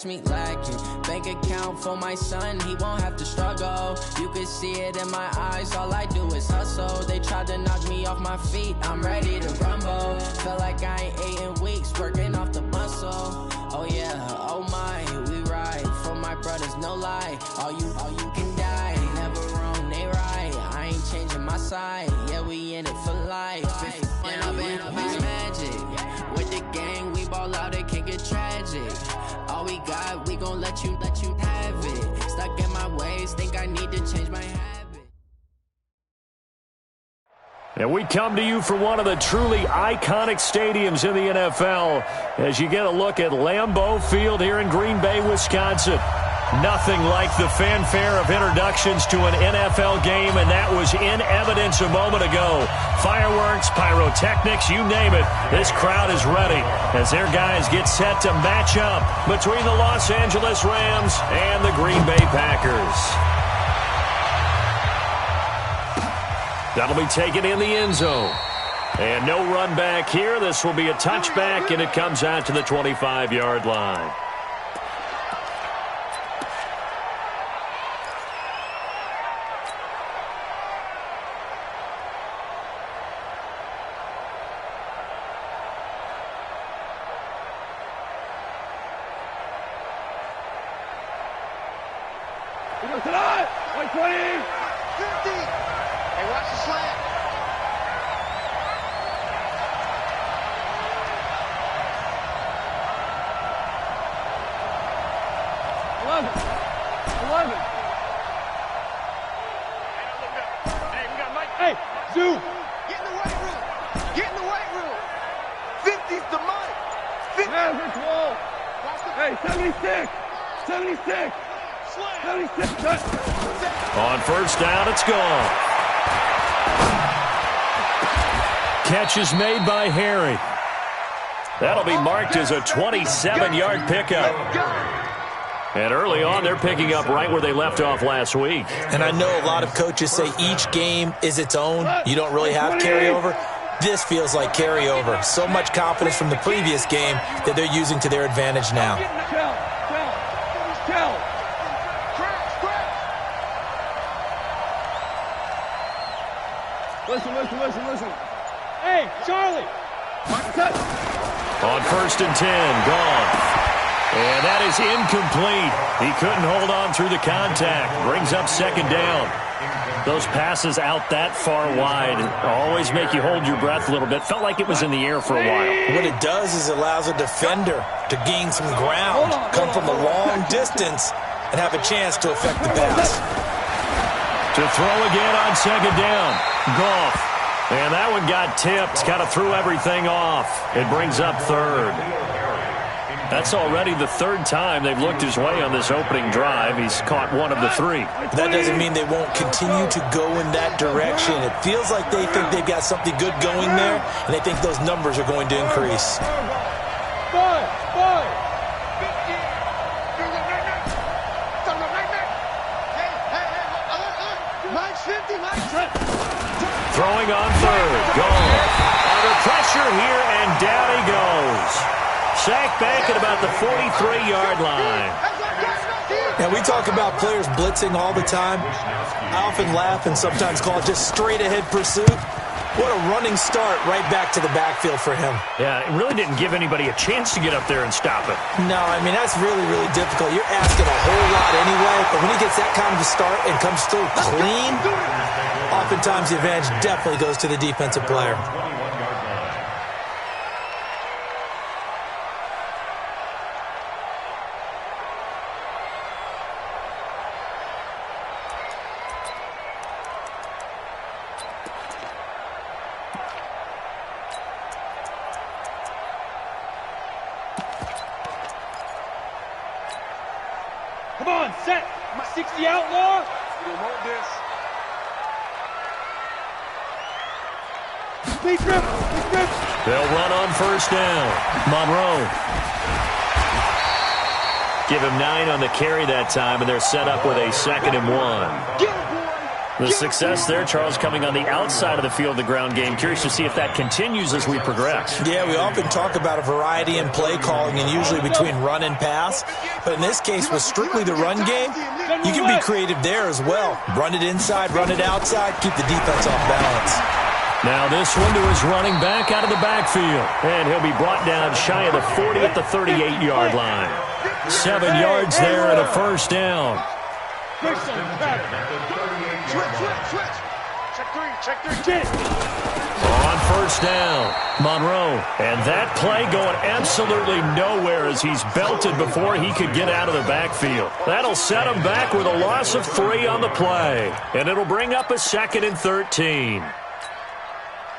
Me lacking bank account for my son, he won't have to struggle. You can see it in my eyes, all I do is hustle. They tried to knock me off my feet, I'm ready to rumble. Felt like I ain't ate in weeks, working off the muscle. Oh yeah, oh my, we ride for my brothers, no lie. All you can die, never wrong, they right. I ain't changing my side, yeah, we in it for life. When I'm in a magic with the gang, we ball out, it can get tragic. All we got, we gon' let you have it. Stuck in my ways, think I need to change my habit. And we come to you from one of the truly iconic stadiums in the NFL as you get a look at Lambeau Field here in Green Bay, Wisconsin. Nothing like the fanfare of introductions to an NFL game, and that was in evidence a moment ago. Fireworks, pyrotechnics, you name it. This crowd is ready as their guys get set to match up between the Los Angeles Rams and the Green Bay Packers. That'll be taken in the end zone. And no run back here. This will be a touchback, and it comes out to the 25-yard line. Tonight, 120, 50. Hey, watch the slant. 11. Hey, we got Mike. Hey, Zoo. Get in the weight room. Get in the weight room. 50's the Mike. 50. Hey, 76. 76. On first down, it's gone. Catch is made by Harry. That'll be marked as a 27-yard pickup. And early on, they're picking up right where they left off last week. And I know a lot of coaches say each game is its own. You don't really have carryover. This feels like carryover. So much confidence from the previous game that they're using to their advantage now. Listen. Hey, Charlie. On first and 10, gone. And that is incomplete. He couldn't hold on through the contact. Brings up second down. Those passes out that far wide always make you hold your breath a little bit. Felt like it was in the air for a while. What it does is it allows a defender to gain some ground, come from a long distance, and have a chance to affect the pass. To throw again on second down. Goff. And that one got tipped. Kind of threw everything off. It brings up third. That's already the third time they've looked his way on this opening drive. He's caught one of the three. That doesn't mean they won't continue to go in that direction. It feels like they think they've got something good going there, and they think those numbers are going to increase. Throwing on third. Gone. Under pressure here, and down he goes. Sacked back at about the 43-yard line. Now, we talk about players blitzing all the time. I often laugh and sometimes call it just straight-ahead pursuit. What a running start right back to the backfield for him. Yeah, it really didn't give anybody a chance to get up there and stop it. No, I mean, that's really, really difficult. You're asking a whole lot anyway, but when he gets that kind of a start and comes through clean, oftentimes the advantage definitely goes to the defensive player. Come on, set. My 60 outlaw. You don't want this. Speed grip. They'll run on first down. Monroe. Give him 9 on the carry that time, and they're set up with a 2nd and 1. The success there, Charles, coming on the outside of the field, the ground game. Curious to see if that continues as we progress. Yeah, we often talk about a variety in play calling and usually between run and pass. But in this case, with strictly the run game, you can be creative there as well. Run it inside, run it outside, keep the defense off balance. Now this one to his running back out of the backfield. And he'll be brought down shy of the 40 at the 38-yard line. 7 yards there and a first down. Switch. Check three. On first down, Monroe. And that play going absolutely nowhere as he's belted before he could get out of the backfield. That'll set him back with a loss of 3 on the play. And it'll bring up a 2nd and 13.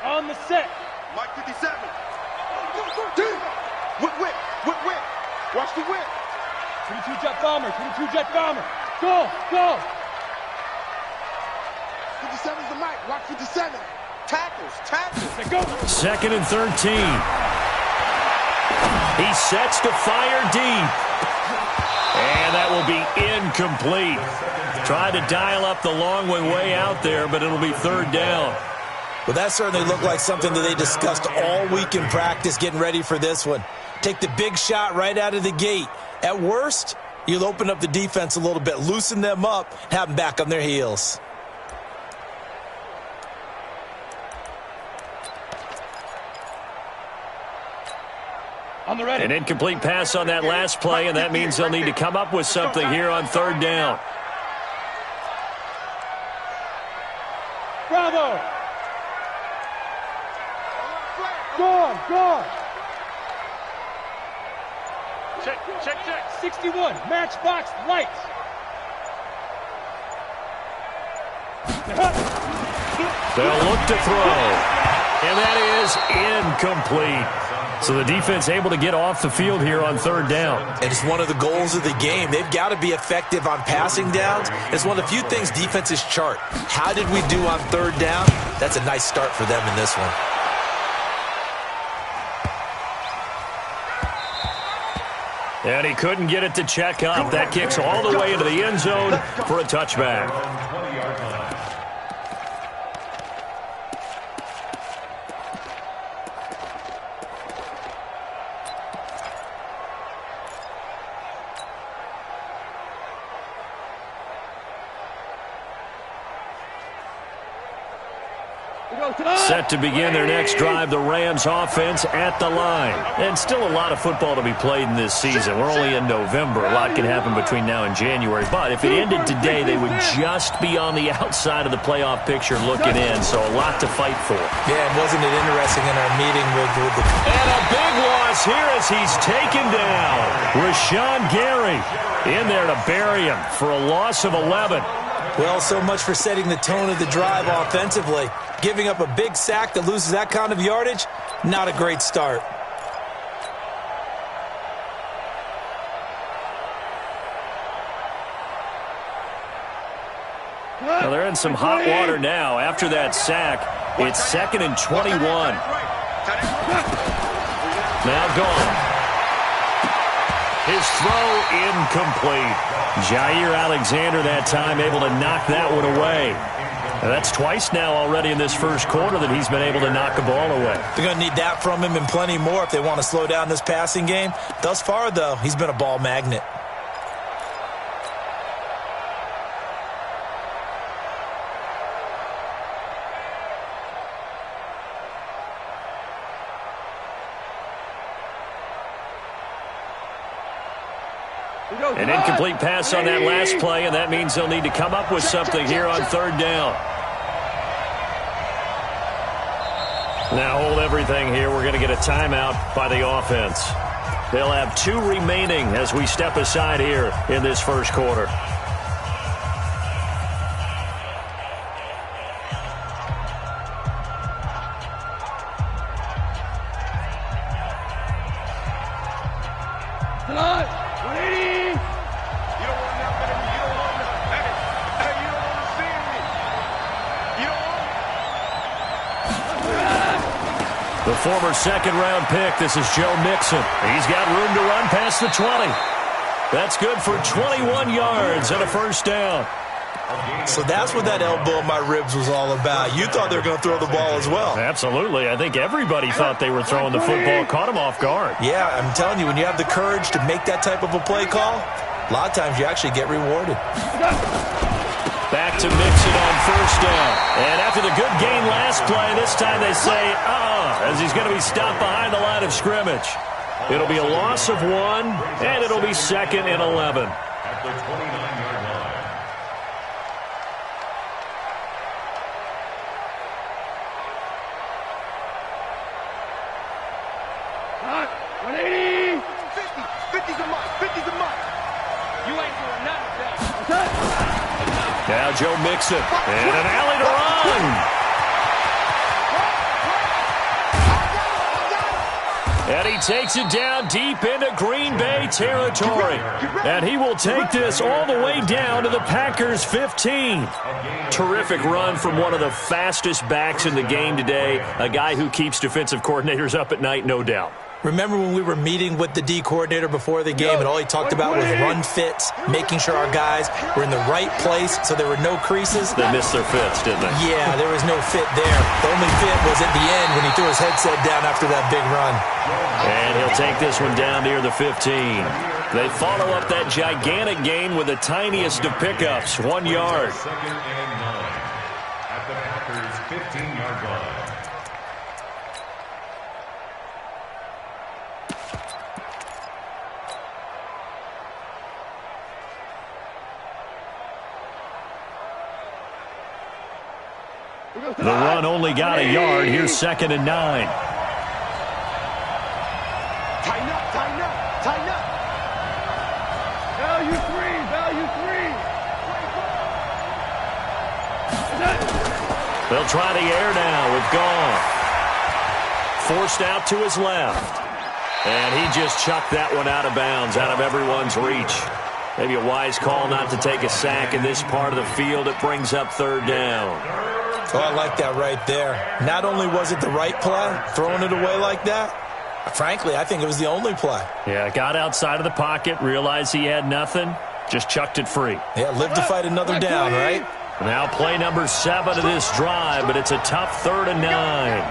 On the set. Mike 57. Whip. Watch the whip. 22 jet bomber. Go. 57's the mic. Watch 57. Tackles. Go. 2nd and 13. He sets to fire deep. And that will be incomplete. Tried to dial up the long way out there, but it'll be 3rd down. Well, that certainly looked like something that they discussed all week in practice getting ready for this one. Take the big shot right out of the gate. At worst, you'll open up the defense a little bit, loosen them up, have them back on their heels. On the ready. An incomplete pass on that last play, and that means they'll need to come up with something here on 3rd down. Bravo. Go. Check. 61. Matchbox lights. They'll look to throw. And that is incomplete. So the defense able to get off the field here on 3rd down. And it's one of the goals of the game. They've got to be effective on passing downs. It's one of the few things defenses chart. How did we do on 3rd down? That's a nice start for them in this one. And he couldn't get it to check up. That kicks all the way into the end zone for a touchback. Set to begin their next drive, the Rams offense at the line. And still a lot of football to be played in this season. We're only in November. A lot can happen between now and January. But if it ended today, they would just be on the outside of the playoff picture looking in. So a lot to fight for. Yeah, and wasn't it interesting in our meeting with the... And a big loss here as he's taken down. Rashawn Gary in there to bury him for a loss of 11. Well, so much for setting the tone of the drive offensively. Giving up a big sack that loses that kind of yardage, not a great start. Well, they're in some hot water now. After that sack, it's 2nd and 21. Now gone. His throw incomplete. Jair Alexander that time able to knock that one away. Now that's twice now already in this first quarter that he's been able to knock a ball away. They're going to need that from him and plenty more if they want to slow down this passing game. Thus far, though, he's been a ball magnet. An incomplete pass on that last play, and that means they'll need to come up with something here on 3rd down. Now hold everything here. We're going to get a timeout by the offense. They'll have 2 remaining as we step aside here in this first quarter. The former 2nd-round pick, this is Joe Mixon. He's got room to run past the 20. That's good for 21 yards and a first down. So that's what that elbow in my ribs was all about. You thought they were going to throw the ball as well. Absolutely. I think everybody thought they were throwing the football. Caught him off guard. Yeah, I'm telling you, when you have the courage to make that type of a play call, a lot of times you actually get rewarded. Back to Mixon on first down. And after the good gain last play, this time they say, as he's going to be stopped behind the line of scrimmage. It'll be a loss of 1, and it'll be 2nd and 11. At the 29-yard line. Hot, 180. 50's a mark, 50's a mark. You ain't doing nothing, Bill. Now Joe Mixon, and an alley to run. And he takes it down deep into Green Bay territory. And he will take this all the way down to the Packers' 15. Terrific run from one of the fastest backs in the game today. A guy who keeps defensive coordinators up at night, no doubt. Remember when we were meeting with the D coordinator before the game and all he talked about was run fits, making sure our guys were in the right place so there were no creases? They missed their fits, didn't they? Yeah, there was no fit there. The only fit was at the end when he threw his headset down after that big run. And he'll take this one down near the 15. They follow up that gigantic gain with the tiniest of pickups, 1 yard. 2nd and 9 at the Packers' 15-yard line. The run only got a yard. Here's 2nd and 9. Tighten up, tighten up, tighten up. Value 3, value 3. They'll try the air now with Goff. Forced out to his left. And he just chucked that one out of bounds, out of everyone's reach. Maybe a wise call not to take a sack in this part of the field. It brings up 3rd down. Oh, I like that right there. Not only was it the right play, throwing it away like that, frankly, I think it was the only play. Yeah, got outside of the pocket, realized he had nothing, just chucked it free. Yeah, live to fight another down, right? Now play number 7 of this drive, but it's a tough 3rd and 9.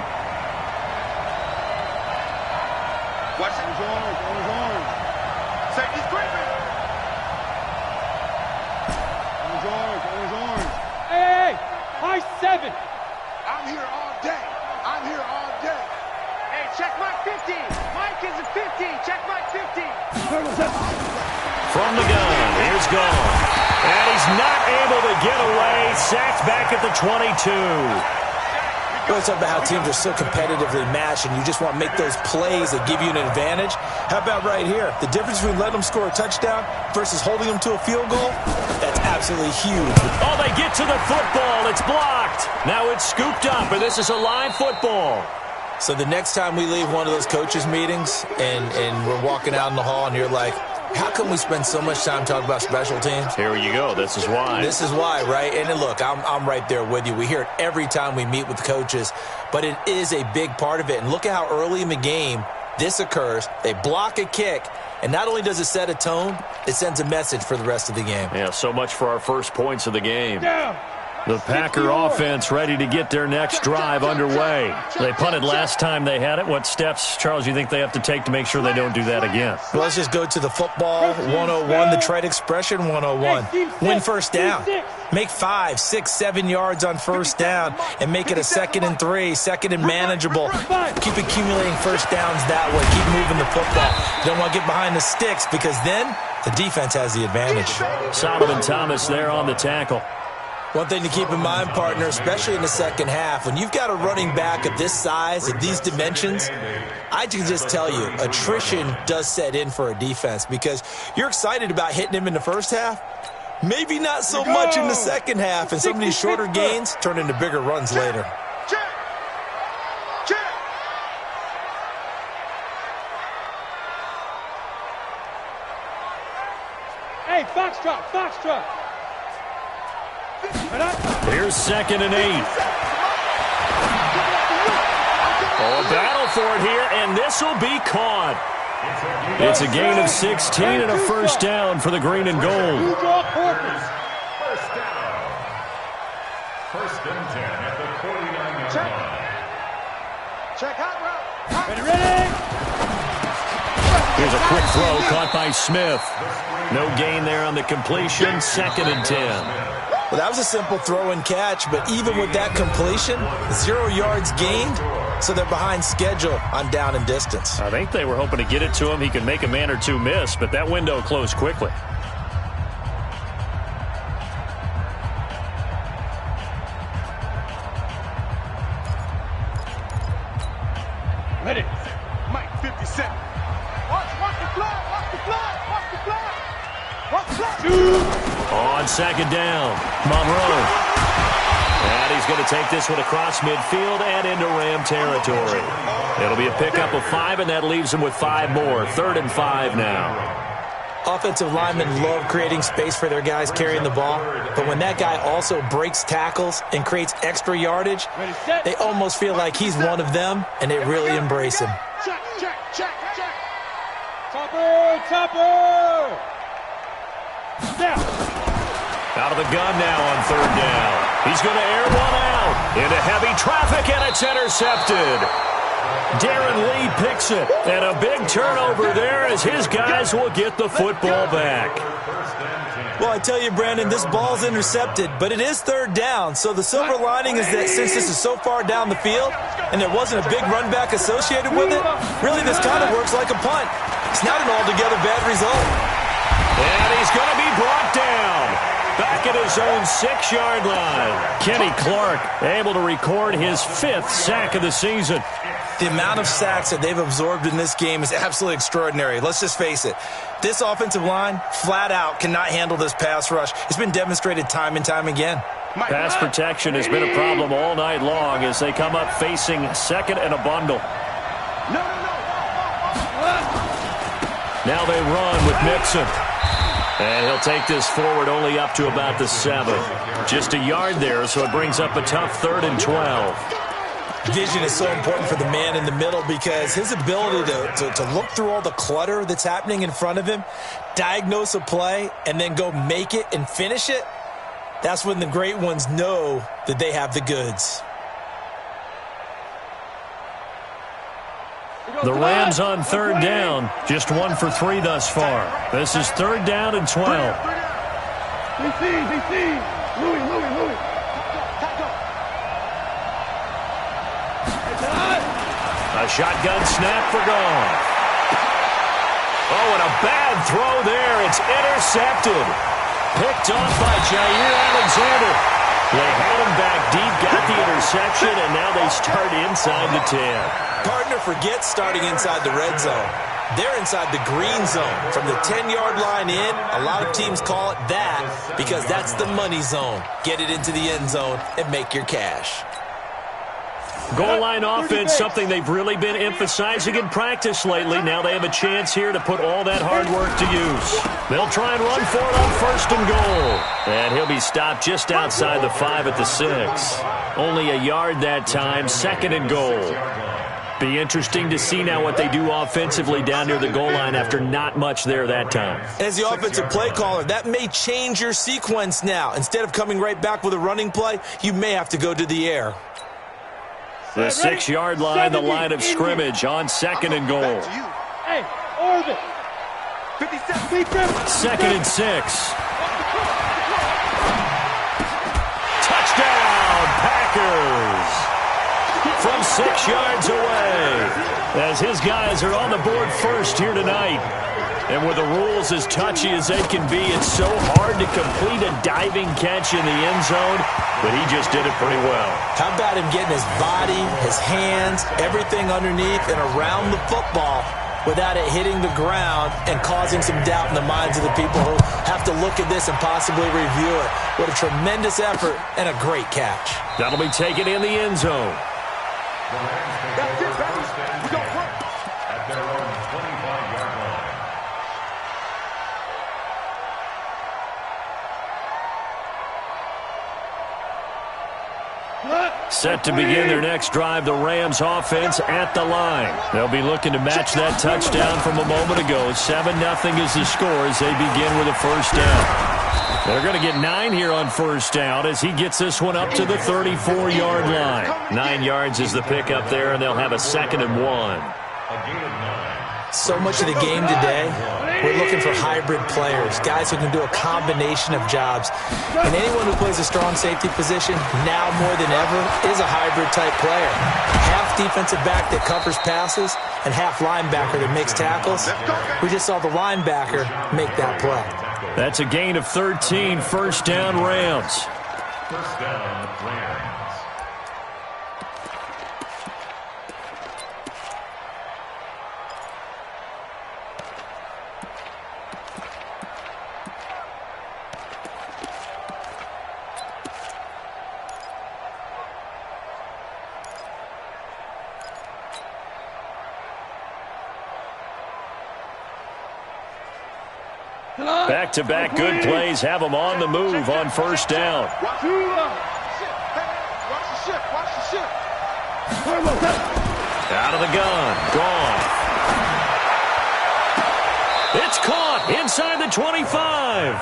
Watch it. On his arms. Safety's creeping. On his arms. Hey, high 7. I'm here all day. I'm here all day. Hey, check my 15. Mike is a 15. Check my 15. From the gun, here's Goff. And he's not able to get away. Sacked back at the 22. We always talk about how teams are so competitively matched and you just want to make those plays that give you an advantage. How about right here? The difference between letting them score a touchdown versus holding them to a field goal, that's absolutely huge. Oh, they get to the football. It's blocked. Now it's scooped up, and this is a live football. So the next time we leave one of those coaches' meetings and we're walking out in the hall and you're like, how come we spend so much time talking about special teams? Here you go. This is why. This is why, right? And then look, I'm right there with you. We hear it every time we meet with coaches, but it is a big part of it. And look at how early in the game this occurs. They block a kick, and not only does it set a tone, it sends a message for the rest of the game. Yeah, so much for our first points of the game. The Packer offense ready to get their next drive underway. They punted last time they had it. What steps, Charles, you think they have to take to make sure they don't do that again? Well, let's just go to the football 101, the trite expression 101. Win first down. Make 5, 6, 7 yards on first down and make it a 2nd and 3, 2nd and manageable. Keep accumulating first downs that way. Keep moving the football. You don't want to get behind the sticks because then the defense has the advantage. Solomon Thomas there on the tackle. One thing to keep in mind, partner, especially in the second half, when you've got a running back of this size, of these dimensions, I can just tell you, attrition does set in for a defense because you're excited about hitting him in the first half, maybe not so much in the second half, and some of these shorter gains turn into bigger runs later. Hey, Foxtrot. Here's 2nd and 8. Oh, a battle for it here, and this will be caught. It's a gain of 16 and a first down for the green and gold. First down. First and 10 at the 49-yard line. Check hot route. Ready? Here's a quick throw caught by Smith. No gain there on the completion. Second and 10. Well, that was a simple throw and catch, but even with that completion, 0 yards gained, so they're behind schedule on down and distance. I think they were hoping to get it to him. He could make a man or two miss, but that window closed quickly. Ready. Mike, 50 Cent. Watch the flag, watch the flag, watch the flag. Watch the flag. On second down, Monroe. And he's going to take this one across midfield and into Ram territory. It'll be a pickup of 5, and that leaves him with 5 more. 3rd and 5 now. Offensive linemen love creating space for their guys carrying the ball, but when that guy also breaks tackles and creates extra yardage, they almost feel like he's one of them, and they really embrace him. Check, check, check, check. Topper! Down. Out of the gun now on 3rd down. He's going to air one out into heavy traffic, and it's intercepted. Darren Lee picks it, and a big turnover there as his guys will get the football back. Well, I tell you, Brandon, this ball's intercepted, but it is 3rd down, so the silver lining is that since this is so far down the field and there wasn't a big run back associated with it, really this kind of works like a punt. It's not an altogether bad result. And he's going to be brought down back at his own 6-yard line. Kenny Clark able to record his 5th sack of the season. The amount of sacks that they've absorbed in this game is absolutely extraordinary. Let's just face it. This offensive line, flat out, cannot handle this pass rush. It's been demonstrated time and time again. Pass protection has been a problem all night long as they come up facing 2nd and a bundle. Now they run with Mixon. And he'll take this forward only up to about the 7. Just a yard there, so it brings up a tough 3rd and 12. Vision is so important for the man in the middle because his ability to look through all the clutter that's happening in front of him, diagnose a play, and then go make it and finish it, that's when the great ones know that they have the goods. The Rams on 3rd down, just 1 for 3 thus far. This is 3rd down and 12. Louis. A shotgun snap for Goff. Oh, and a bad throw there. It's intercepted. Picked off by Jair Alexander. They had him back deep, got the interception, and now they start inside the 10. Partner forgets starting inside the red zone. They're inside the green zone. From the 10-yard line in, a lot of teams call it that because that's the money zone. Get it into the end zone and make your cash. Goal line offense, something they've really been emphasizing in practice lately. Now they have a chance here to put all that hard work to use. They'll try and run for it on 1st and goal. And he'll be stopped just outside the 5 at the 6. Only a yard that time, 2nd and goal. Be interesting to see now what they do offensively down near the goal line after not much there that time. As the offensive play caller, that may change your sequence now. Instead of coming right back with a running play, you may have to go to the air. The 6-yard line, the line of scrimmage on 2nd and goal. Hey, orbit. 2nd and 6. Touchdown, Packers. From 6 yards away. As his guys are on the board first here tonight. And with the rules as touchy as they can be, it's so hard to complete a diving catch in the end zone, but he just did it pretty well. How about him getting his body, his hands, everything underneath and around the football without it hitting the ground and causing some doubt in the minds of the people who have to look at this and possibly review it. What a tremendous effort and a great catch. That'll be taken in the end zone. That's it, baby. We don't work. At their own 25-yard line. Set to begin their next drive, the Rams offense at the line. They'll be looking to match that touchdown from a moment ago. 7-0 is the score as they begin with a 1st down. They're going to get 9 here on first down as he gets this one up to the 34-yard line. 9 yards is the pickup there, and they'll have a 2nd and 1. So much of the game today, we're looking for hybrid players, guys who can do a combination of jobs. And anyone who plays a strong safety position, now more than ever, is a hybrid-type player. Half defensive back that covers passes and half linebacker that makes tackles. We just saw the linebacker make that play. That's a gain of 13, first down Rams. First down, Rams. Back-to-back good plays have them on the move on first down. Watch the ship. Out of the gun. Gone. It's caught inside the 25.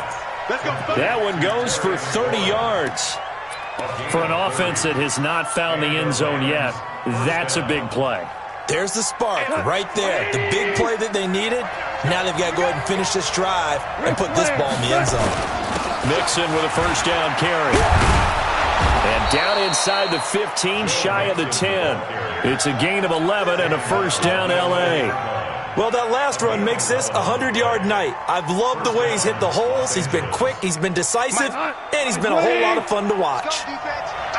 That one goes for 30 yards. For an offense that has not found the end zone yet, that's a big play. There's the spark right there. The big play that they needed. Now they've got to go ahead and finish this drive and put this ball in the end zone. Mixon with a first down carry. And down inside the 15, shy of the 10. It's a gain of 11 and a first down L.A. Well, that last run makes this a 100-yard night. I've loved the way he's hit the holes. He's been quick, he's been decisive, and he's been a whole lot of fun to watch.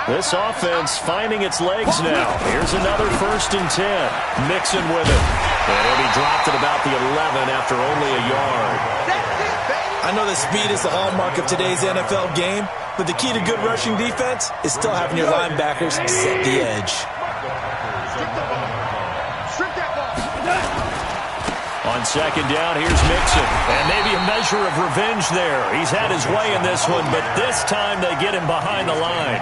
This offense finding its legs now. Here's another first and 10. Mixon with it. And he'll be dropped at about the 11 after only a yard. I know that speed is the hallmark of today's NFL game, but the key to good rushing defense is still having your linebackers set the edge. On second down, here's Mixon. And maybe a measure of revenge there. He's had his way in this one, but this time they get him behind the line.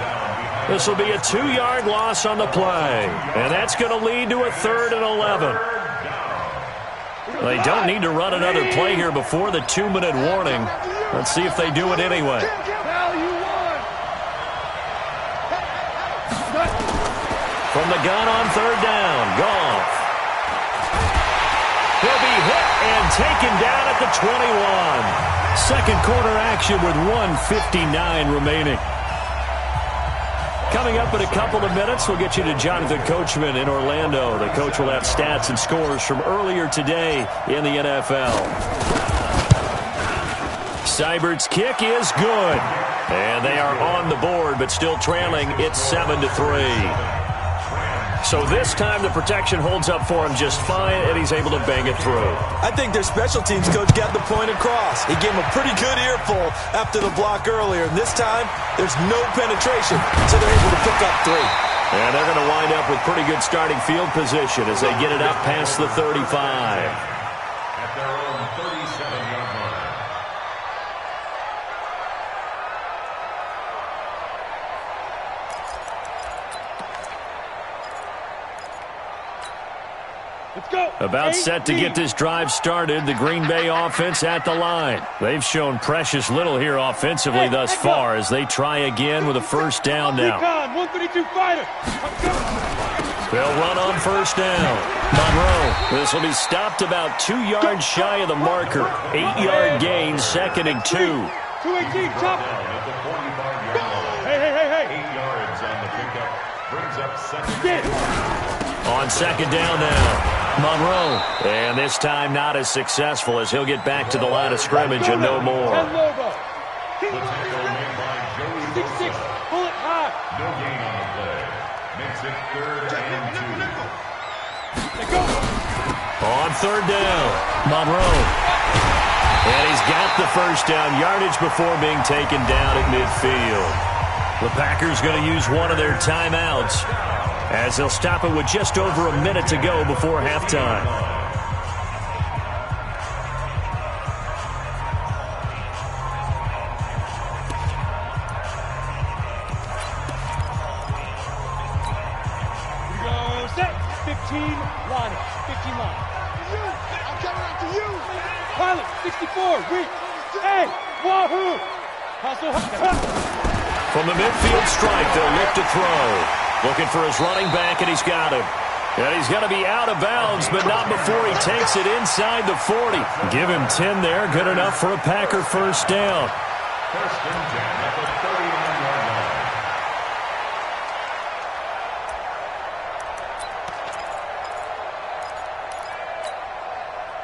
This will be a 2-yard loss on the play. And that's going to lead to a 3rd and 11. They don't need to run another play here before the 2-minute warning. Let's see if they do it anyway. From the gun on 3rd down, Goff. He'll be hit and taken down at the 21. Second quarter action with 1:59 remaining. Coming up in a couple of minutes, we'll get you to Jonathan Coachman in Orlando. The coach will have stats and scores from earlier today in the NFL. Seibert's kick is good. And they are on the board, but still trailing. It's 7-3. So this time the protection holds up for him just fine, and he's able to bang it through. I think their special teams coach got the point across. He gave him a pretty good earful after the block earlier, and this time there's no penetration, so they're able to pick up 3. And they're going to wind up with pretty good starting field position as they get it up past the 35. At their own 37-yard line. About set to get this drive started, the Green Bay offense at the line. They've shown precious little here offensively thus far as they try again with a first down now. 132 fighter. They'll run on first down. Monroe, this will be stopped about 2 yards shy of the marker. 8-yard gain, 2nd and 2. 218, chop. Hey. 8 yards on the pickup. Brings up 2nd. On second down now. Monroe, and this time not as successful as he'll get back to the line of scrimmage and no more. The tackle made by Joey Bosa. Pull it high. No gain on the play. Makes it 3rd and 2. On third down, Monroe. And he's got the first down yardage before being taken down at midfield. The Packers going to use one of their timeouts, as they'll stop it with just over a minute to go before halftime. We go set. 15 line. 15 line. I'm coming after you. Pilot 64. Weak. Hey, wahoo. From the midfield strike, they'll look to throw. Looking for his running back, and he's got him. And he's going to be out of bounds, but not before he takes it inside the 40. Give him 10 there. Good enough for a Packer first down. First and 10 at the 39-yard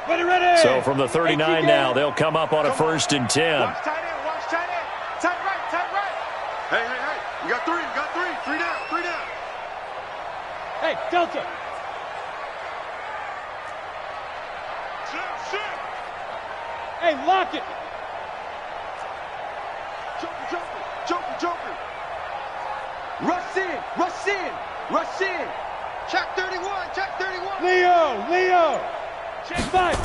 line. Ready. So from the 39 now, they'll come up on a first and 10. Watch tight end, watch tight end. Tight right. Hey. You got three. Three down. Hey, Delta. Shit. Hey, lock it. Joker. Rush in. Check 31. Leo. Check 5.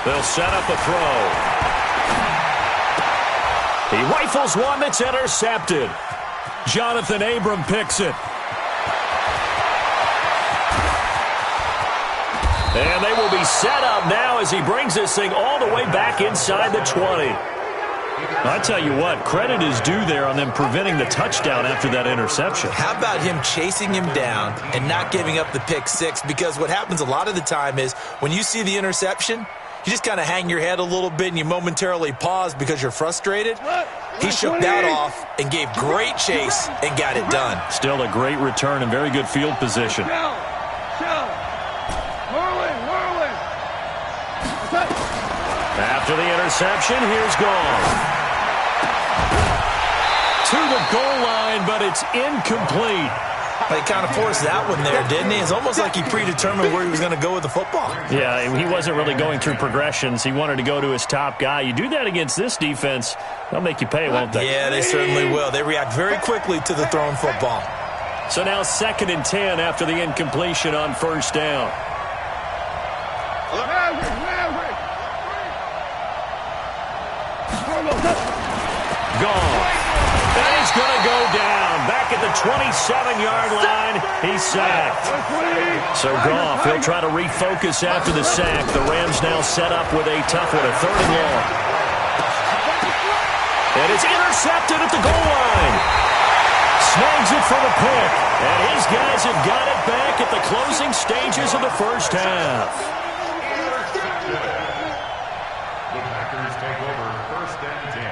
They'll set up a throw. He rifles one that's intercepted. Jonathan Abram picks it. And they will be set up now as he brings this thing all the way back inside the 20. I tell you what, credit is due there on them preventing the touchdown after that interception. How about him chasing him down and not giving up the pick six? Because what happens a lot of the time is when you see the interception, you just kind of hang your head a little bit and you momentarily pause because you're frustrated. He shook that off and gave great chase and got it done. Still a great return and very good field position. After the interception, here's Gall. To the goal line, but it's incomplete. He kind of forced that one there, didn't he? It's almost like he predetermined where he was going to go with the football. Yeah, he wasn't really going through progressions. He wanted to go to his top guy. You do that against this defense, they'll make you pay, won't they? Yeah, they certainly will. They react very quickly to the thrown football. So now 2nd and 10 after the incompletion on first down. Gone. And he's going to go down. Back at the 27-yard line, he's sacked. So Goff, he'll try to refocus after the sack. The Rams now set up with a tough one, a 3rd and long. And it's intercepted at the goal line. Snags it for the pick. And his guys have got it back at the closing stages of the first half. The Packers take over 1st and 10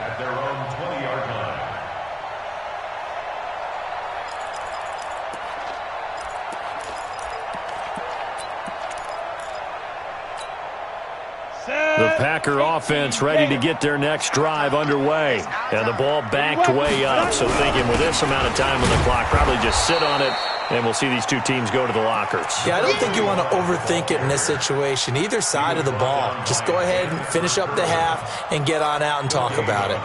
at their own 20-yard line. The Packer offense ready to get their next drive underway. And the ball backed way up. So thinking with this amount of time on the clock, probably just sit on it, and we'll see these two teams go to the lockers. Yeah, I don't think you want to overthink it in this situation. Either side of the ball. Just go ahead and finish up the half and get on out and talk about it.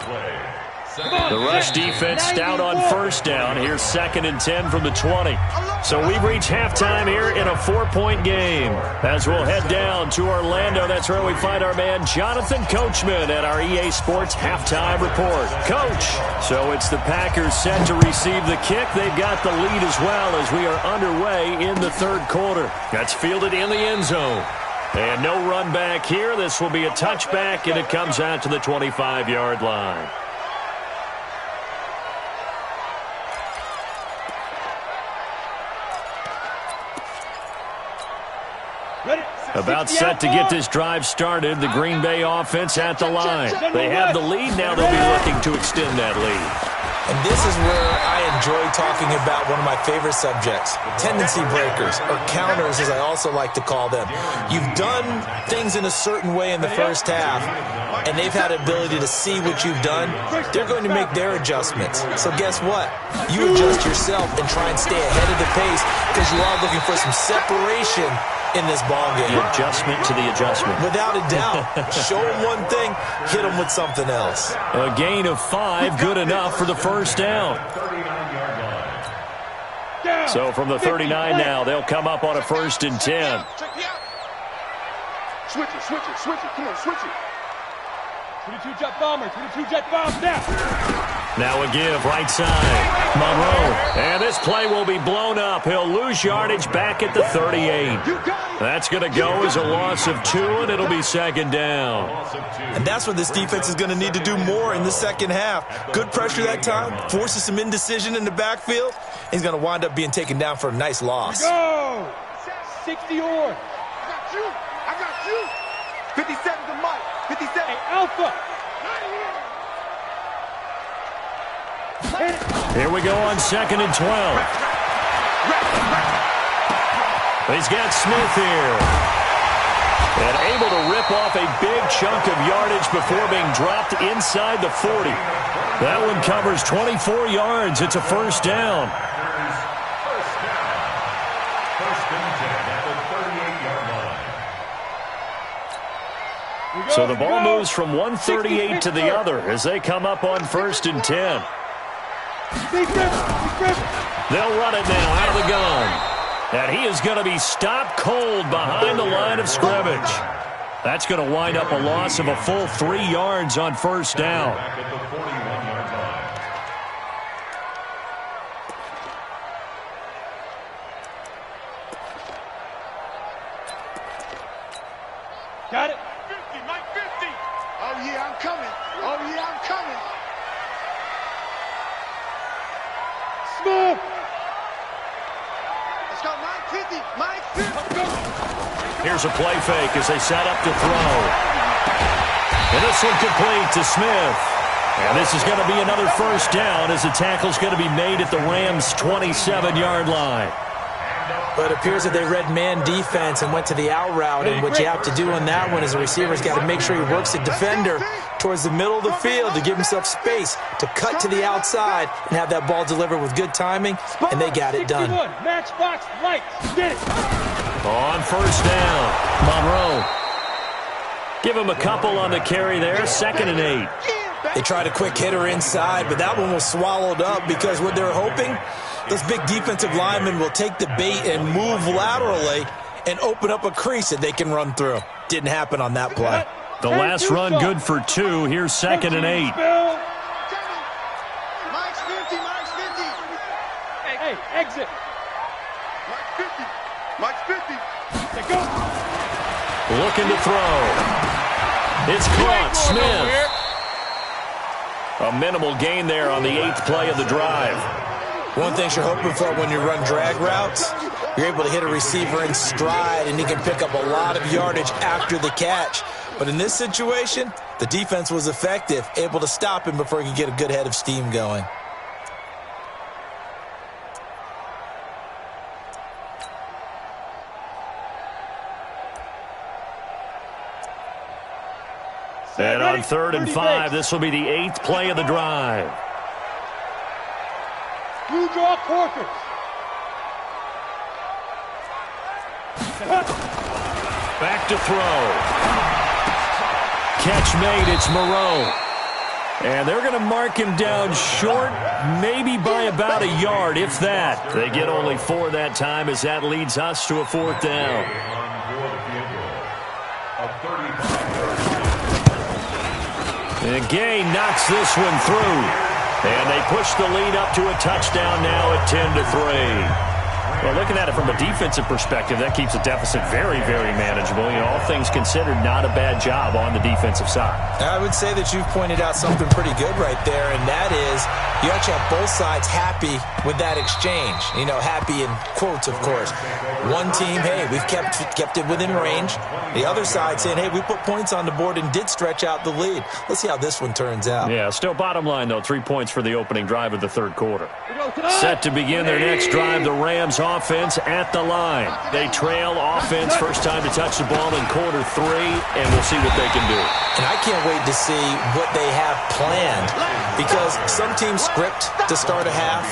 The rush defense stout on first down. Here's 2nd and 10 from the 20. So we've reached halftime here in a 4-point game. As we'll head down to Orlando, that's where we find our man Jonathan Coachman at our EA Sports Halftime Report. Coach, so it's the Packers set to receive the kick. They've got the lead as well as we are underway in the 3rd quarter. That's fielded in the end zone. And no run back here. This will be a touchback, and it comes out to the 25-yard line. About set to get this drive started. The Green Bay offense at the line. They have the lead. Now they'll be looking to extend that lead. And this is where I enjoy talking about one of my favorite subjects, tendency breakers, or counters as I also like to call them. You've done things in a certain way in the first half, and they've had the ability to see what you've done. They're going to make their adjustments. So guess what? You adjust yourself and try and stay ahead of the pace because you are looking for some separation in this ballgame. The adjustment to the adjustment. Without a doubt. Show them one thing, hit them with something else. A gain of 5, good enough for the first down. So from the 39 now, they'll come up on a 1st and 10. Switch it. Come on, switch it. 22 jet bomber, 22 jet bomb now. Now a give, right side. Monroe. And this play will be blown up. He'll lose yardage back at the 38. That's going to go as a loss of 2, and it'll be second down. And that's what this defense is going to need to do more in the second half. Good pressure that time, forces some indecision in the backfield. He's going to wind up being taken down for a nice loss. Go! 60 or. I got you. 57 to Mike. 57. Hey, Alpha. Here we go on 2nd and 12. He's got Smith here. And able to rip off a big chunk of yardage before being dropped inside the 40. That one covers 24 yards. It's a first down. First and 10 at the 38-yard line. So the ball moves from 138 to the other as they come up on 1st and 10. They'll run it now out of the gun. And he is going to be stopped cold behind the line of scrimmage. That's going to wind up a loss of a full 3 yards on first down. Back at the 41-yard line. Got it. 50, Mike 50. Oh, yeah, I'm coming. Oh, yeah, I'm coming. Smooth. Let's go, Mike 50. Mike 50. Here's a play fake as they set up to throw. And this one complete to Smith. And this is going to be another first down as the tackle's going to be made at the Rams' 27-yard line. But it appears that they read man defense and went to the out route. And what you have to do on that one is the receiver's got to make sure he works the defender towards the middle of the field to give himself space to cut to the outside and have that ball delivered with good timing. And they got it done. Matchbox lights. Get it. On first down, Monroe. Give him a couple on the carry there, 2nd and 8. They tried a quick hitter inside, but that one was swallowed up because what they're hoping, those big defensive linemen will take the bait and move laterally and open up a crease that they can run through. Didn't happen on that play. The last run good for 2. Here's 2nd and 8. Mike's 50. Mike's 50. Hey, exit. Mike's 50. Mike's 50. They go. Looking to throw. It's caught. Smith. A minimal gain there on the 8th play of the drive. One thing you're hoping for when you run drag routes, you're able to hit a receiver in stride and he can pick up a lot of yardage after the catch. But in this situation, the defense was effective, able to stop him before he could get a good head of steam going. And on 3rd and 5, this will be the 8th play of the drive. You draw quarters. Back to throw. Catch made, it's Moreau. And they're going to mark him down short, maybe by about a yard, if that. They get only 4 that time as that leads us to a 4th down. And Gay knocks this one through. And they push the lead up to a touchdown now at 10-3. Well, looking at it from a defensive perspective, that keeps the deficit very, very manageable. You know, all things considered, not a bad job on the defensive side. I would say that you've pointed out something pretty good right there, and that is you actually have both sides happy with that exchange. You know, happy in quotes, of course. One team, hey, we've kept it within range. The other side saying, hey, we put points on the board and did stretch out the lead. Let's see how this one turns out. Yeah, still bottom line, though, 3 points for the opening drive of the 3rd quarter. Set to begin their next drive, the Rams offense at the line. They trail offense, first time to touch the ball in quarter 3, and we'll see what they can do. And I can't wait to see what they have planned, because some teams script to start a half.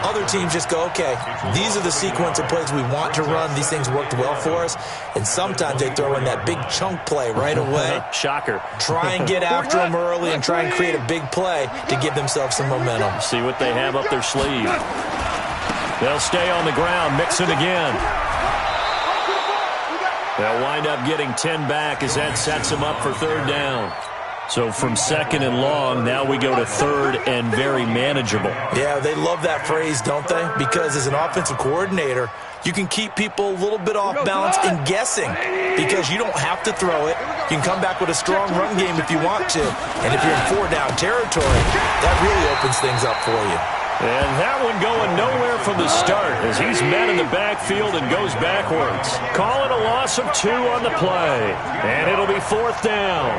Other teams just go, okay, these are the sequence of plays we want to run. These things worked well for us. And sometimes they throw in that big chunk play right away. Shocker. Try and get after them early and try and create a big play to give themselves some momentum. See what they have up their sleeve. They'll stay on the ground, mix it again. They'll wind up getting 10 back as that sets them up for 3rd down. So from second and long, now we go to third and very manageable. Yeah, they love that phrase, don't they? Because as an offensive coordinator, you can keep people a little bit off balance and guessing because you don't have to throw it. You can come back with a strong run game if you want to. And if you're in four-down territory, that really opens things up for you. And that one going nowhere from the start as he's met in the backfield and goes backwards. Calling a loss of 2 on the play. And it'll be 4th down.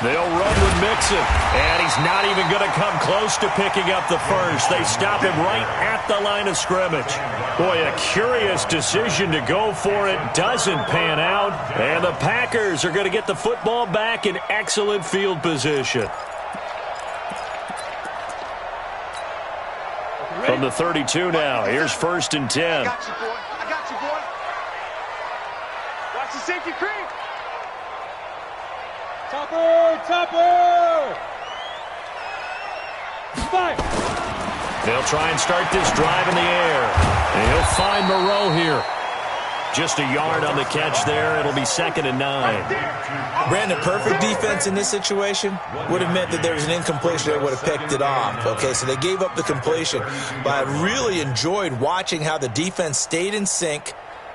They'll run with Mixon, and he's not even going to come close to picking up the first. They stop him right at the line of scrimmage. Boy, a curious decision to go for it. Doesn't pan out, and the Packers are going to get the football back in excellent field position. From the 32 now, here's 1st and 10. I got you, boy. I got you, boy. Watch the safety creep. Topper! Fire! They'll try and start this drive in the air. And he'll find Moreau here. Just a yard on the catch there. It'll be 2nd and 9. Brandon, perfect defense in this situation would have meant that there was an incompletion that would have picked it off. Okay, so they gave up the completion. But I really enjoyed watching how the defense stayed in sync,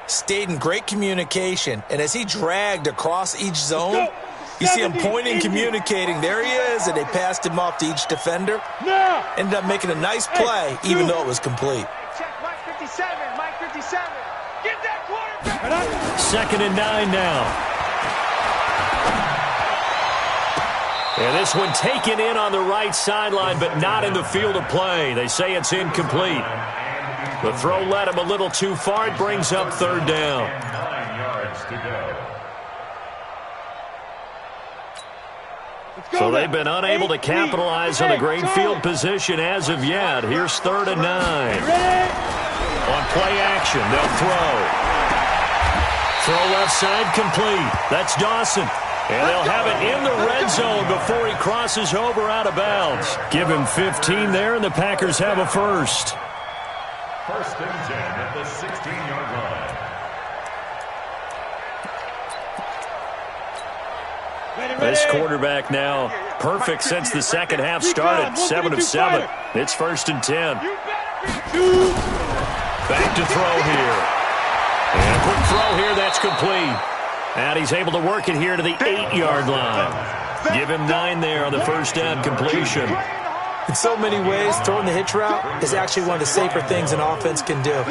stayed in great communication, and as he dragged across each zone, you see him pointing, communicating. There he is, and they passed him off to each defender. Ended up making a nice play, even though it was complete. Check Mike 57, Mike 57. Get that quarterback. 2nd and 9 now. And this one taken in on the right sideline, but not in the field of play. They say it's incomplete. The throw led him a little too far. It brings up 3rd down. 9 yards to go. So they've been unable to capitalize on a great field position as of yet. Here's 3rd and 9. On play action, they'll throw. Throw left side complete. That's Dawson. And they'll have it in the red zone before he crosses over out of bounds. Give him 15 there, and the Packers have a first. 1st and 10 at the 16-yard line. This quarterback now perfect since the second half started. 7 of 7. It's 1st and 10. Back to throw here. And a quick throw here. That's complete. And he's able to work it here to the 8-yard line. Give him 9 there on the 1st down completion. In so many ways, throwing the hitch route is actually one of the safer things an offense can do.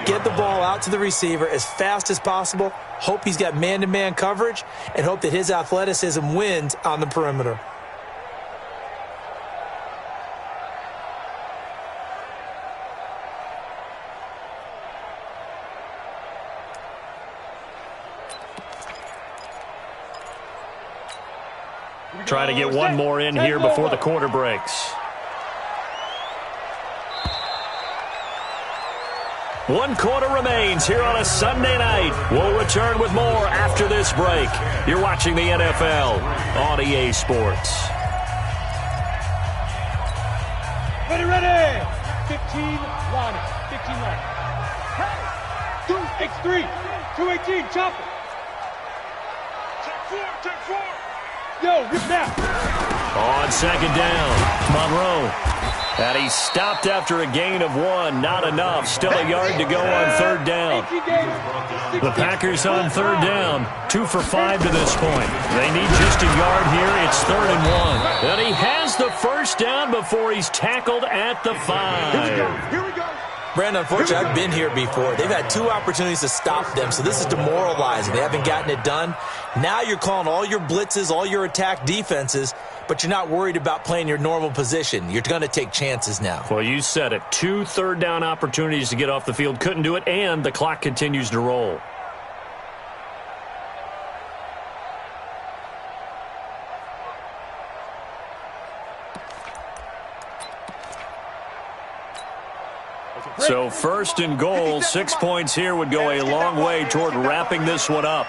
Get the ball out to the receiver as fast as possible, hope he's got man-to-man coverage, and hope that his athleticism wins on the perimeter. Try to get one more in here before the quarter breaks. 1 quarter remains here on a Sunday night. We'll return with more after this break. You're watching the NFL on EA Sports. Ready. 15 line. 15 line. Hey, X3. 218, chop it. Check 4. Yo, rip that. On 2nd down, Monroe. And he stopped after a gain of 1. Not enough. Still a yard to go on 3rd down. The Packers on 3rd down. 2 for 5 to this point. They need just a yard here. It's 3rd and 1. And he has the 1st down before he's tackled at the 5. Here we go. Brandon, unfortunately, I've been here before. They've had 2 opportunities to stop them, so this is demoralizing. They haven't gotten it done. Now you're calling all your blitzes, all your attack defenses, but you're not worried about playing your normal position. You're going to take chances now. Well, you said it. 2 third down opportunities to get off the field. Couldn't do it, and the clock continues to roll. So 1st and goal, 6 points here would go a long way toward wrapping this one up.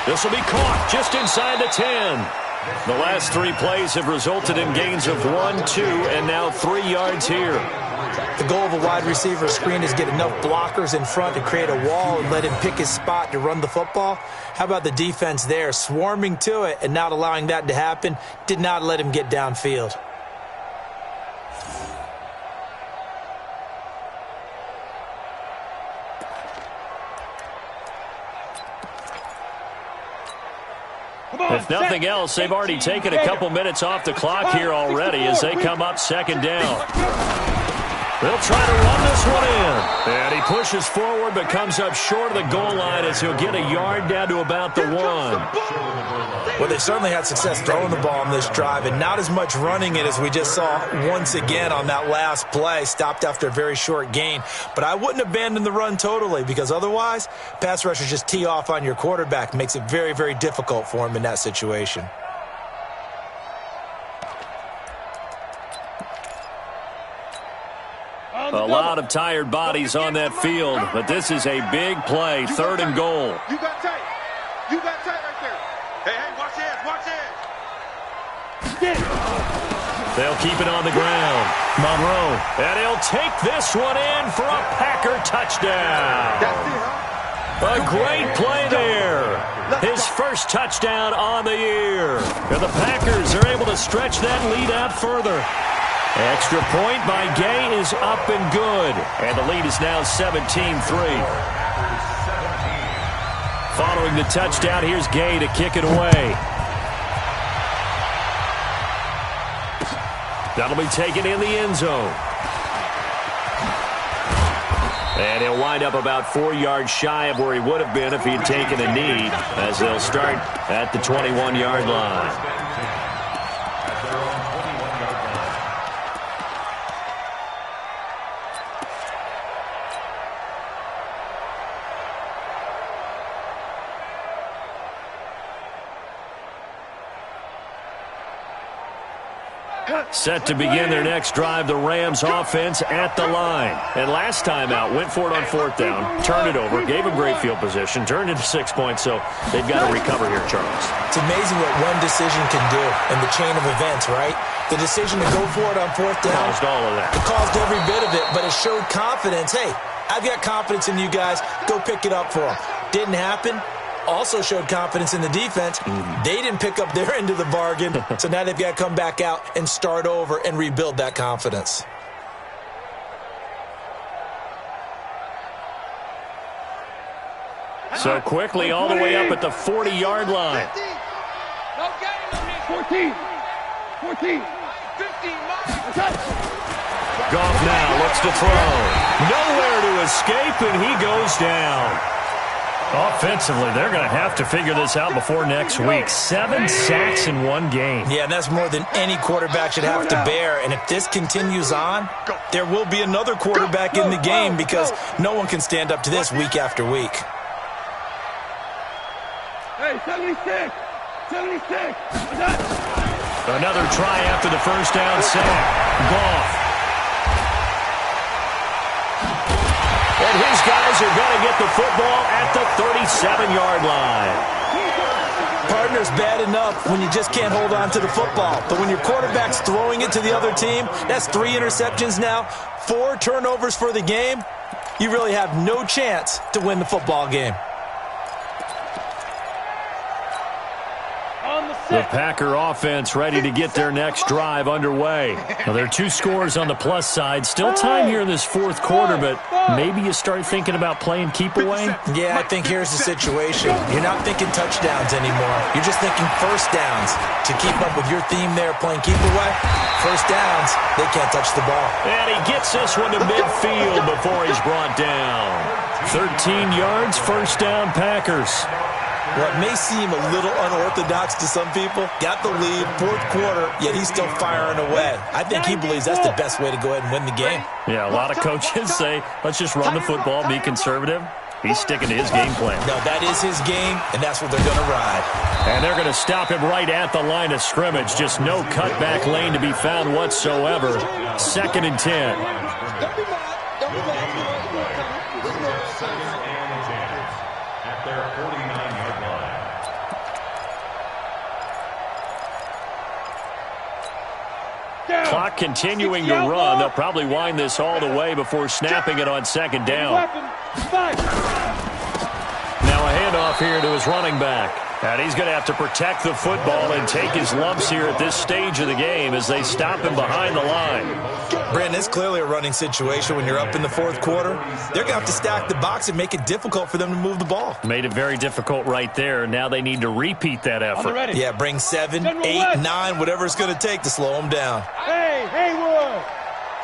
This will be caught just inside the 10. The last 3 plays have resulted in gains of 1, 2, and now 3 yards here. The goal of a wide receiver screen is get enough blockers in front to create a wall and let him pick his spot to run the football. How about the defense there, swarming to it and not allowing that to happen? Did not let him get downfield. If nothing else, they've already taken a couple minutes off the clock here already as they come up second down. They'll try to run this one in. And he pushes forward but comes up short of the goal line as he'll get a yard down to about the 1. Well, they certainly had success throwing the ball on this drive and not as much running it as we just saw once again on that last play. Stopped after a very short gain. But I wouldn't abandon the run totally because otherwise, pass rushers just tee off on your quarterback. Makes it very, very difficult for him in that situation. A lot of tired bodies on that field, but this is a big play, 3rd and goal. You got tight. You got tight right there. Hey, watch this, watch this. They'll keep it on the ground. Monroe, and he'll take this one in for a Packer touchdown. That's it, huh? A great play there. His first touchdown on the year. And the Packers are able to stretch that lead out further. Extra point by Gay is up and good. And the lead is now 17-3. Following the touchdown, here's Gay to kick it away. That'll be taken in the end zone. And he'll wind up about 4 yards shy of where he would have been if he had taken a knee, as they'll start at the 21-yard line. Set to begin their next drive, the Rams offense at the line. And last time out, went for it on 4th down, turned it over, gave them great field position, turned into 6 points, so they've got to recover here, Charles. It's amazing what one decision can do in the chain of events, right? The decision to go for it on 4th down. Caused all of that. It caused every bit of it, but it showed confidence. Hey, I've got confidence in you guys. Go pick it up for them. Didn't happen. Also showed confidence in the defense. They didn't pick up their end of the bargain, so now they've got to come back out and start over and rebuild that confidence. So quickly all the way up at the 40-yard line. 14. 15. Goff now looks to throw. Nowhere to escape, and he goes down. Offensively, they're going to have to figure this out before next week. 7 sacks in one game. Yeah, and that's more than any quarterback should have to bear. And if this continues on, there will be another quarterback in the game because no one can stand up to this week after week. Hey, 76. 76. Another try after the first down sack. Goff. And his guys are going to get the football at the 37-yard line. Partner's bad enough when you just can't hold on to the football. But when your quarterback's throwing it to the other team, that's 3 interceptions now, 4 turnovers for the game. You really have no chance to win the football game. The Packer offense ready to get their next drive underway. Now, there are 2 scores on the plus side. Still time here in this 4th quarter, but maybe you start thinking about playing keep away? Yeah, I think here's the situation. You're not thinking touchdowns anymore. You're just thinking first downs. To keep up with your theme there, playing keep away, first downs, they can't touch the ball. And he gets this one to midfield before he's brought down. 13 yards, first down, Packers. What may seem a little unorthodox to some people, got the lead, 4th quarter, yet he's still firing away. I think he believes that's the best way to go ahead and win the game. Yeah, a lot of coaches say, let's just run the football, be conservative. He's sticking to his game plan. No, that is his game, and that's what they're going to ride. And they're going to stop him right at the line of scrimmage. Just no cutback lane to be found whatsoever. 2nd and 10. At their 49-yard line. Clock continuing to run. They'll probably wind this all the way before snapping it on second down. Now a handoff here to his running back. And he's going to have to protect the football and take his lumps here at this stage of the game as they stop him behind the line. Brandon, it's clearly a running situation when you're up in the fourth quarter. They're going to have to stack the box and make it difficult for them to move the ball. Made it very difficult right there. Now they need to repeat that effort. Yeah, bring 7, 8, 9, whatever it's going to take to slow them down. Hey, Haywood!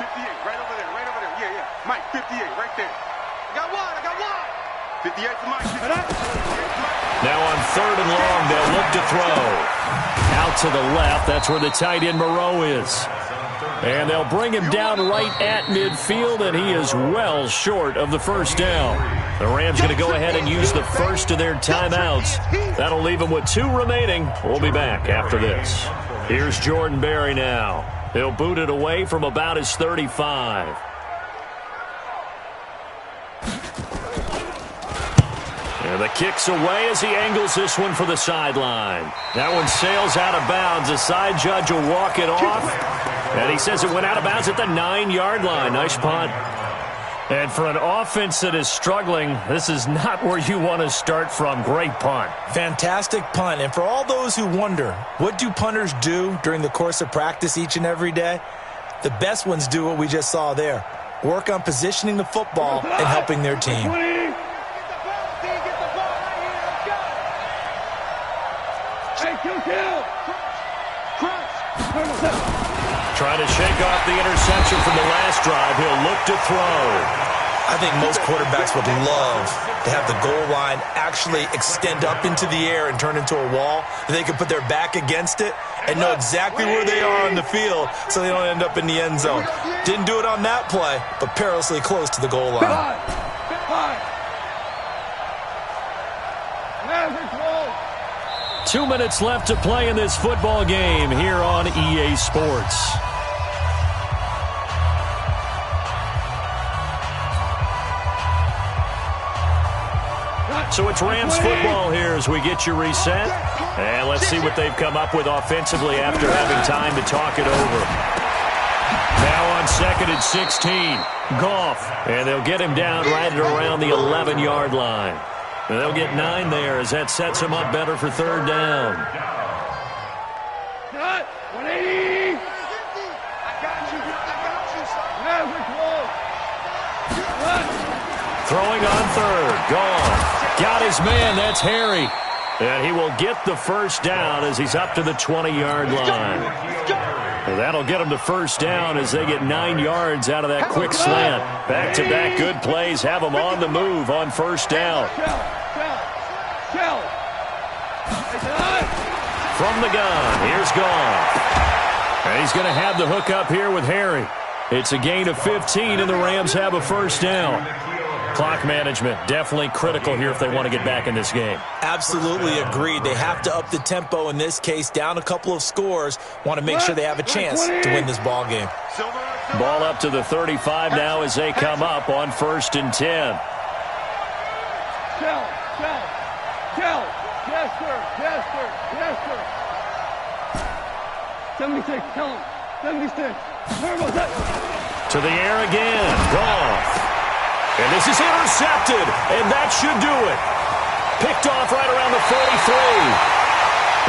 58, right over there. Yeah. Mike, 58, right there. I got one. 58 to Mike. 58 to Mike. Now on third and long, they'll look to throw. Out to the left, that's where the tight end Moreau is. And they'll bring him down right at midfield, and he is well short of the first down. The Rams going to go ahead and use the first of their timeouts. That'll leave them with 2 remaining. We'll be back after this. Here's Jordan Berry now. He'll boot it away from about his 35. And the kick's away as he angles this one for the sideline. That one sails out of bounds. The side judge will walk it off. And he says it went out of bounds at the 9-yard line. Nice punt. And for an offense that is struggling, this is not where you want to start from. Great punt. Fantastic punt. And for all those who wonder, what do punters do during the course of practice each and every day? The best ones do what we just saw there. Work on positioning the football and helping their team. Trying to shake off the interception from the last drive. He'll look to throw. I think most quarterbacks would love to have the goal line actually extend up into the air and turn into a wall. They can put their back against it and know exactly where they are on the field so they don't end up in the end zone. Didn't do it on that play, but perilously close to the goal line. 2 minutes left to play in this football game here on EA Sports. So it's Rams football here as we get you reset. And let's see what they've come up with offensively after having time to talk it over. Now on second and 16, Goff. And they'll get him down right at around the 11-yard line. And they'll get 9 there as that sets him up better for third down. 180! Throwing on third. Gone. Got his man. That's Harry. And he will get the first down as he's up to the 20-yard line. And that'll get him to first down as they get 9 yards out of that quick slant. Back-to-back good plays have them on the move on first down. From the gun, here's Goff. And he's going to have the hook up here with Harry. It's a gain of 15, and the Rams have a first down. Clock management definitely critical here if they want to get back in this game. Absolutely agreed. They have to up the tempo in this case, down a couple of scores. Want to make sure they have a chance to win this ball game. Ball up to the 35 now as they come up on first and 10. Yes, sir. 76, tell him. 76. To the air again. Goff. And this is intercepted, and that should do it. Picked off right around the 43.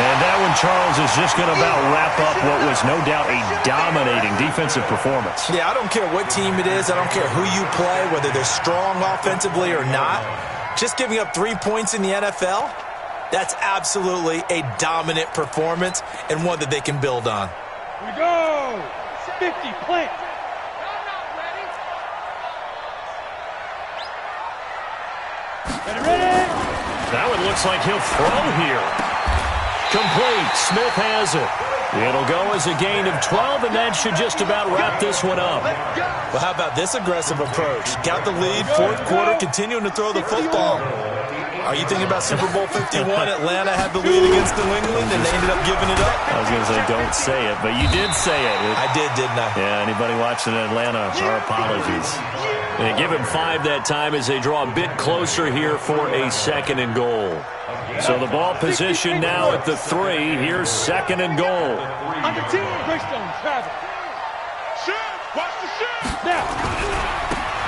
And that one, Charles, is just going to about wrap up what was no doubt a dominating defensive performance. Yeah, I don't care what team it is. I don't care who you play, whether they're strong offensively or not. Just giving up 3 points in the NFL, that's absolutely a dominant performance and one that they can build on. Here we go. 50, plant. That one looks like he'll throw here. Complete. Smith has it. It'll go as a gain of 12, and that should just about wrap this one up. Well, how about this aggressive approach? Got the lead, fourth quarter, continuing to throw the football. Are you thinking about Super Bowl 51? Atlanta had the lead against New England, and they ended up giving it up. I was going to say, don't say it, but you did say it. I did, didn't I? Yeah, anybody watching in Atlanta, our apologies. They give him 5 that time as they draw a bit closer here for a second and goal. So the ball position now at the 3. Here's second and goal. On the team, Greystone, Travis. Watch the shit.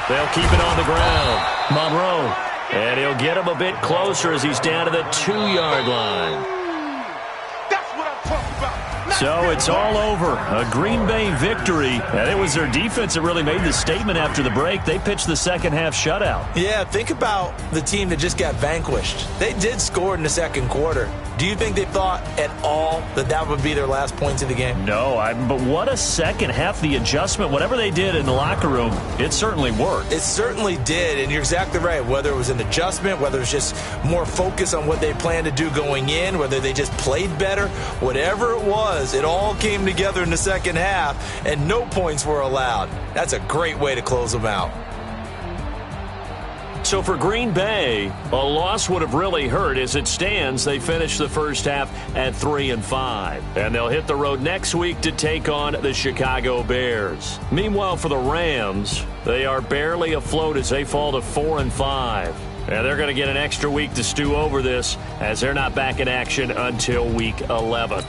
They'll keep it on the ground. Monroe. And he'll get him a bit closer as he's down to the 2-yard line. That's what I'm talking about. So it's all over. A Green Bay victory. And it was their defense that really made the statement after the break. They pitched the second half shutout. Yeah, think about the team that just got vanquished. They did score in the second quarter. Do you think they thought at all that that would be their last points of the game? No, but what a second half. The adjustment, whatever they did in the locker room, it certainly worked. It certainly did, and you're exactly right. Whether it was an adjustment, whether it was just more focus on what they planned to do going in, whether they just played better, whatever it was, it all came together in the second half, and no points were allowed. That's a great way to close them out. So for Green Bay, a loss would have really hurt. As it stands, they finished the first half at 3-5. And they'll hit the road next week to take on the Chicago Bears. Meanwhile, for the Rams, they are barely afloat as they fall to 4-5. And they're going to get an extra week to stew over this as they're not back in action until week 11.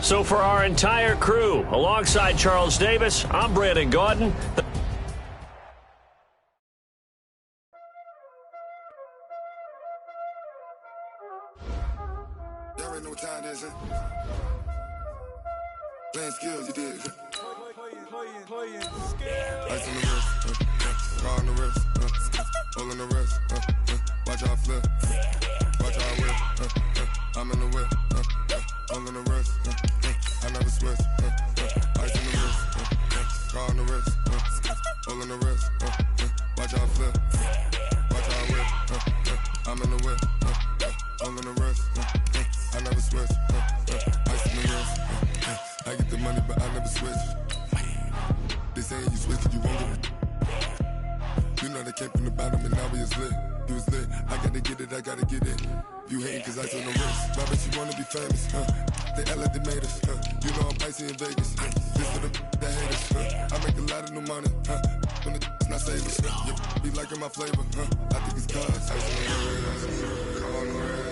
So for our entire crew, alongside Charles Davis, I'm Brandon Gaudin. Y'all already know what time it is, huh? Playing skills, you did. Playing skills. Ice on the wrist, car on the wrist, hole in the wrist, watch how I flip, watch how I whip, I'm in the whip, hole in the wrist, I never switch, ice on the wrist, car on the wrist, hole in the wrist, watch how I flip, watch how I whip, I'm in the whip, hole in the wrist, I never switch, ice in the wrist, I get the money but I never switch. They saying you switch and you won't get it. You know they came from the bottom and now we is lit. You was lit, I gotta get it, I gotta get it. You hating cause ice on the wrist. Why bet you wanna be famous, They act like they made us, You know I'm icy in Vegas, This for the that hate us, I make a lot of new money, When it's not savers, You be liking my flavor, I think it's cause ice on the wrist, car on the wrist.